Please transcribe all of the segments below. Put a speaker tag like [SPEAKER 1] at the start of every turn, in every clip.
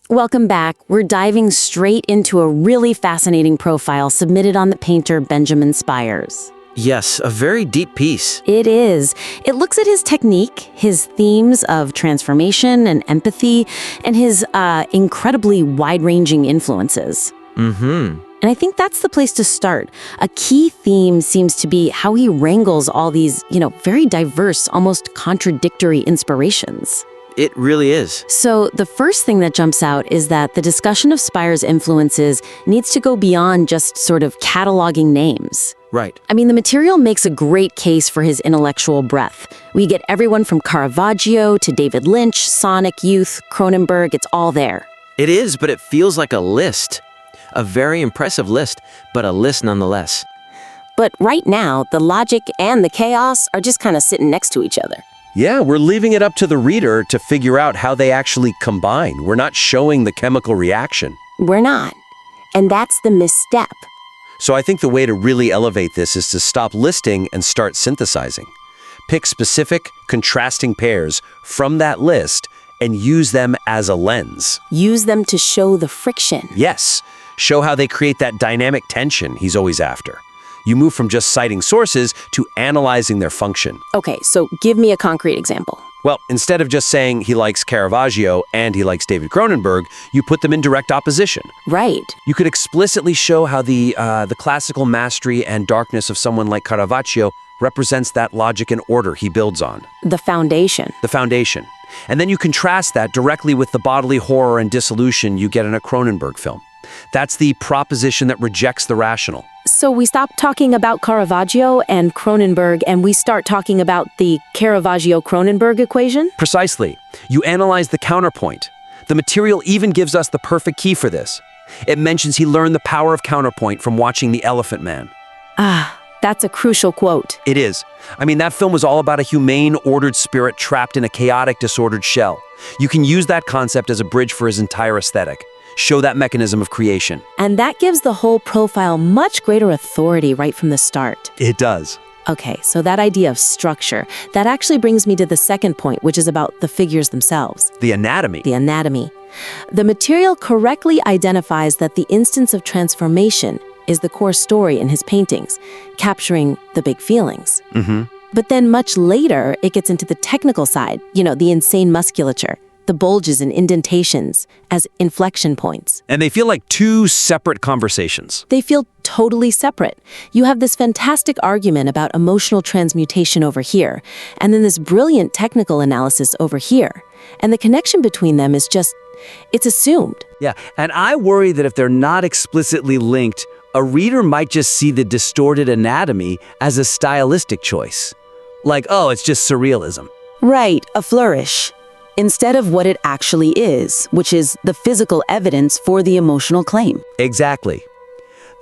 [SPEAKER 1] Welcome back. We're diving straight into a really fascinating profile submitted on the painter Benjamin Spires.
[SPEAKER 2] Yes, a very deep piece.
[SPEAKER 1] It is. It looks at his technique, his themes of transformation and empathy, and his incredibly wide-ranging influences.
[SPEAKER 2] Mm-hmm.
[SPEAKER 1] And I think that's the place to start. A key theme seems to be how he wrangles all these, very diverse, almost contradictory inspirations.
[SPEAKER 2] It really is.
[SPEAKER 1] So the first thing that jumps out is that the discussion of Spires' influences needs to go beyond just sort of cataloging names.
[SPEAKER 2] Right.
[SPEAKER 1] I mean, the material makes a great case for his intellectual breadth. We get everyone from Caravaggio to David Lynch, Sonic Youth, Cronenberg, it's all there.
[SPEAKER 2] It is, but it feels like a list. A very impressive list, but a list nonetheless.
[SPEAKER 1] But right now, the logic and the chaos are just kind of sitting next to each other.
[SPEAKER 3] Yeah, we're leaving it up to the reader to figure out how they actually combine. We're not showing the chemical reaction.
[SPEAKER 1] We're not. And that's the misstep.
[SPEAKER 3] So I think the way to really elevate this is to stop listing and start synthesizing. Pick specific, contrasting pairs from that list and use them as a lens.
[SPEAKER 1] Use them to show the friction.
[SPEAKER 3] Yes, show how they create that dynamic tension he's always after. You move from just citing sources to analyzing their function.
[SPEAKER 1] Okay, so give me a concrete example.
[SPEAKER 3] Well, instead of just saying he likes Caravaggio and he likes David Cronenberg, you put them in direct opposition.
[SPEAKER 1] Right.
[SPEAKER 3] You could explicitly show how the classical mastery and darkness of someone like Caravaggio represents that logic and order he builds on.
[SPEAKER 1] The foundation.
[SPEAKER 3] The foundation. And then you contrast that directly with the bodily horror and dissolution you get in a Cronenberg film. That's the proposition that rejects the rational.
[SPEAKER 1] So we stop talking about Caravaggio and Cronenberg and we start talking about the Caravaggio-Cronenberg equation?
[SPEAKER 3] Precisely. You analyze the counterpoint. The material even gives us the perfect key for this. It mentions he learned the power of counterpoint from watching The Elephant Man.
[SPEAKER 1] Ah, that's a crucial quote.
[SPEAKER 3] It is. I mean, that film was all about a humane, ordered spirit trapped in a chaotic, disordered shell. You can use that concept as a bridge for his entire aesthetic. Show that mechanism of creation.
[SPEAKER 1] And that gives the whole profile much greater authority right from the start.
[SPEAKER 3] It does.
[SPEAKER 1] Okay, so that idea of structure, that actually brings me to the second point, which is about the figures themselves.
[SPEAKER 3] The anatomy.
[SPEAKER 1] The anatomy. The material correctly identifies that the instance of transformation is the core story in his paintings, capturing the big feelings.
[SPEAKER 3] Mm-hmm.
[SPEAKER 1] But then much later, it gets into the technical side, the insane musculature, the bulges and indentations as inflection points.
[SPEAKER 3] And they feel like two separate conversations.
[SPEAKER 1] They feel totally separate. You have this fantastic argument about emotional transmutation over here, and then this brilliant technical analysis over here. And the connection between them is it's assumed.
[SPEAKER 4] Yeah, and I worry that if they're not explicitly linked, a reader might just see the distorted anatomy as a stylistic choice. Like, oh, it's just surrealism.
[SPEAKER 5] Right, a flourish. Instead of what it actually is, which is the physical evidence for the emotional claim.
[SPEAKER 4] Exactly.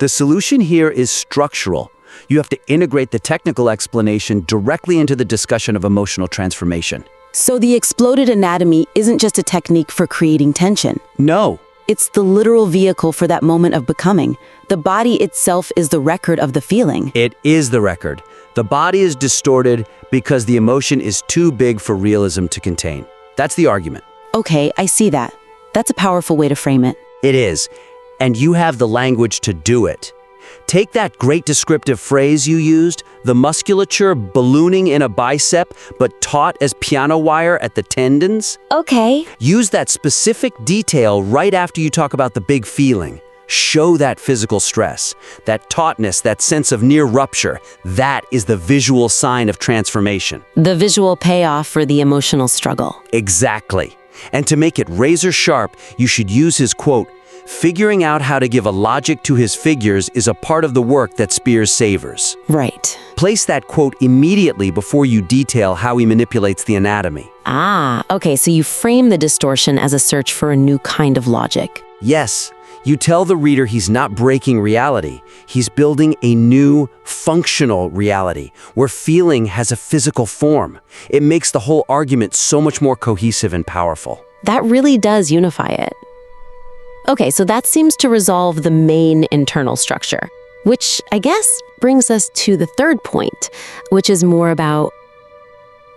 [SPEAKER 4] The solution here is structural. You have to integrate the technical explanation directly into the discussion of emotional transformation.
[SPEAKER 5] So the exploded anatomy isn't just a technique for creating tension.
[SPEAKER 4] No.
[SPEAKER 5] It's the literal vehicle for that moment of becoming. The body itself is the record of the feeling.
[SPEAKER 4] It is the record. The body is distorted because the emotion is too big for realism to contain. That's the argument.
[SPEAKER 5] Okay, I see that. That's a powerful way to frame it.
[SPEAKER 4] It is. And you have the language to do it. Take that great descriptive phrase you used, the musculature ballooning in a bicep, but taut as piano wire at the tendons.
[SPEAKER 1] Okay.
[SPEAKER 4] Use that specific detail right after you talk about the big feeling. Show that physical stress, that tautness, that sense of near rupture. That is the visual sign of transformation.
[SPEAKER 1] The visual payoff for the emotional struggle.
[SPEAKER 4] Exactly. And to make it razor sharp, you should use his quote, "Figuring out how to give a logic to his figures is a part of the work that Spiers savors."
[SPEAKER 1] Right.
[SPEAKER 4] Place that quote immediately before you detail how he manipulates the anatomy.
[SPEAKER 1] Ah, okay, so you frame the distortion as a search for a new kind of logic.
[SPEAKER 4] Yes. You tell the reader he's not breaking reality. He's building a new, functional reality, where feeling has a physical form. It makes the whole argument so much more cohesive and powerful.
[SPEAKER 1] That really does unify it. Okay, so that seems to resolve the main internal structure, which I guess brings us to the third point, which is more about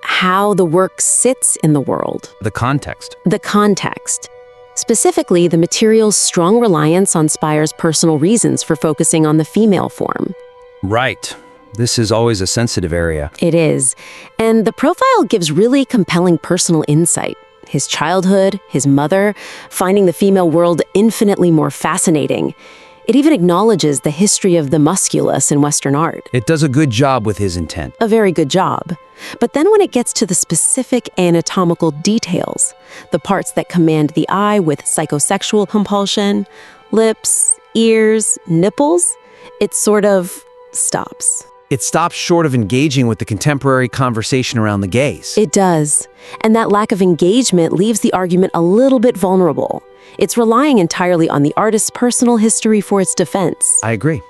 [SPEAKER 1] how the work sits in the world.
[SPEAKER 3] The context.
[SPEAKER 1] The context. Specifically, the material's strong reliance on Spiers' personal reasons for focusing on the female form.
[SPEAKER 3] Right. This is always a sensitive area.
[SPEAKER 1] It is. And the profile gives really compelling personal insight. His childhood, his mother, finding the female world infinitely more fascinating. It even acknowledges the history of the musculus in Western art.
[SPEAKER 3] It does a good job with his intent.
[SPEAKER 1] A very good job. But then when it gets to the specific anatomical details, the parts that command the eye with psychosexual compulsion, lips, ears, nipples, it sort of stops.
[SPEAKER 3] It stops short of engaging with the contemporary conversation around the gaze.
[SPEAKER 1] It does. And that lack of engagement leaves the argument a little bit vulnerable. It's relying entirely on the artist's personal history for its defense.
[SPEAKER 3] I agree.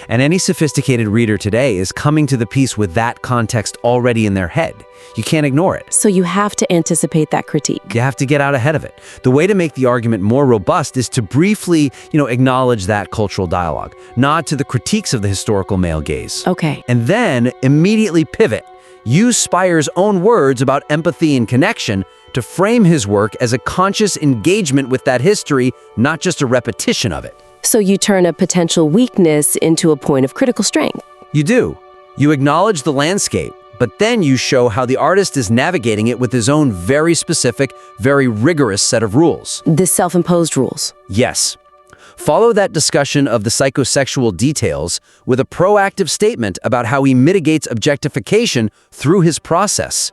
[SPEAKER 3] And any sophisticated reader today is coming to the piece with that context already in their head. You can't ignore it.
[SPEAKER 1] So you have to anticipate that critique.
[SPEAKER 3] You have to get out ahead of it. The way to make the argument more robust is to briefly, acknowledge that cultural dialogue, nod to the critiques of the historical male gaze.
[SPEAKER 1] Okay.
[SPEAKER 3] And then immediately pivot. Use Spiers' own words about empathy and connection to frame his work as a conscious engagement with that history, not just a repetition of it.
[SPEAKER 1] So you turn a potential weakness into a point of critical strength.
[SPEAKER 3] You do. You acknowledge the landscape, but then you show how the artist is navigating it with his own very specific, very rigorous set of rules.
[SPEAKER 1] The self-imposed rules.
[SPEAKER 3] Yes. Follow that discussion of the psychosexual details with a proactive statement about how he mitigates objectification through his process.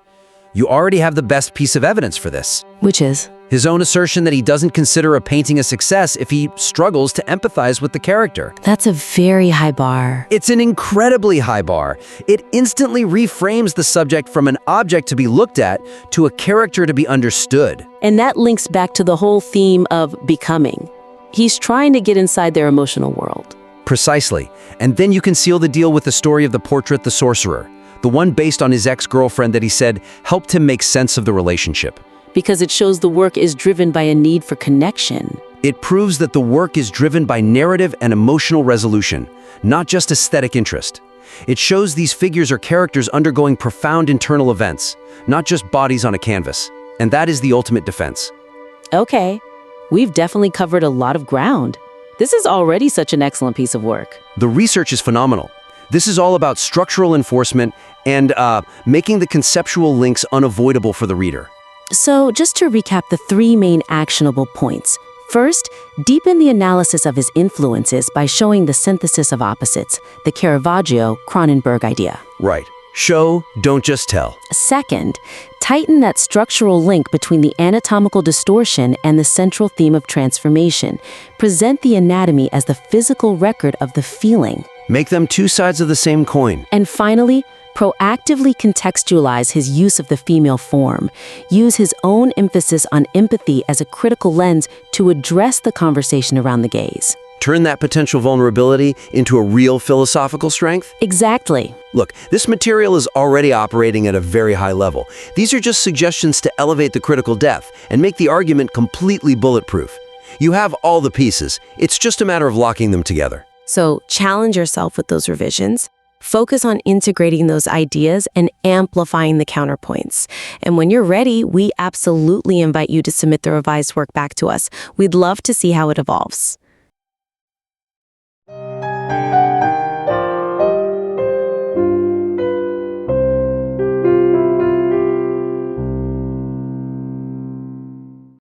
[SPEAKER 3] You already have the best piece of evidence for this.
[SPEAKER 1] Which is?
[SPEAKER 3] His own assertion that he doesn't consider a painting a success if he struggles to empathize with the character.
[SPEAKER 1] That's a very high bar.
[SPEAKER 3] It's an incredibly high bar. It instantly reframes the subject from an object to be looked at to a character to be understood.
[SPEAKER 1] And that links back to the whole theme of becoming. He's trying to get inside their emotional world.
[SPEAKER 3] Precisely. And then you can seal the deal with the story of the portrait The Sorcerer, the one based on his ex-girlfriend that he said helped him make sense of the relationship.
[SPEAKER 1] Because it shows the work is driven by a need for connection.
[SPEAKER 3] It proves that the work is driven by narrative and emotional resolution, not just aesthetic interest. It shows these figures are characters undergoing profound internal events, not just bodies on a canvas. And that is the ultimate defense.
[SPEAKER 1] Okay, we've definitely covered a lot of ground. This is already such an excellent piece of work.
[SPEAKER 3] The research is phenomenal. This is all about structural enforcement and making the conceptual links unavoidable for the reader.
[SPEAKER 1] So just to recap the three main actionable points. First, deepen the analysis of his influences by showing the synthesis of opposites, the Caravaggio-Cronenberg idea.
[SPEAKER 3] Right. Show, don't just tell.
[SPEAKER 1] Second, tighten that structural link between the anatomical distortion and the central theme of transformation. Present the anatomy as the physical record of the feeling.
[SPEAKER 3] Make them two sides of the same coin.
[SPEAKER 1] And finally, proactively contextualize his use of the female form. Use his own emphasis on empathy as a critical lens to address the conversation around the gaze.
[SPEAKER 3] Turn that potential vulnerability into a real philosophical strength?
[SPEAKER 1] Exactly.
[SPEAKER 3] Look, this material is already operating at a very high level. These are just suggestions to elevate the critical depth and make the argument completely bulletproof. You have all the pieces. It's just a matter of locking them together.
[SPEAKER 1] So challenge yourself with those revisions. Focus on integrating those ideas and amplifying the counterpoints. And when you're ready, we absolutely invite you to submit the revised work back to us. We'd love to see how it evolves.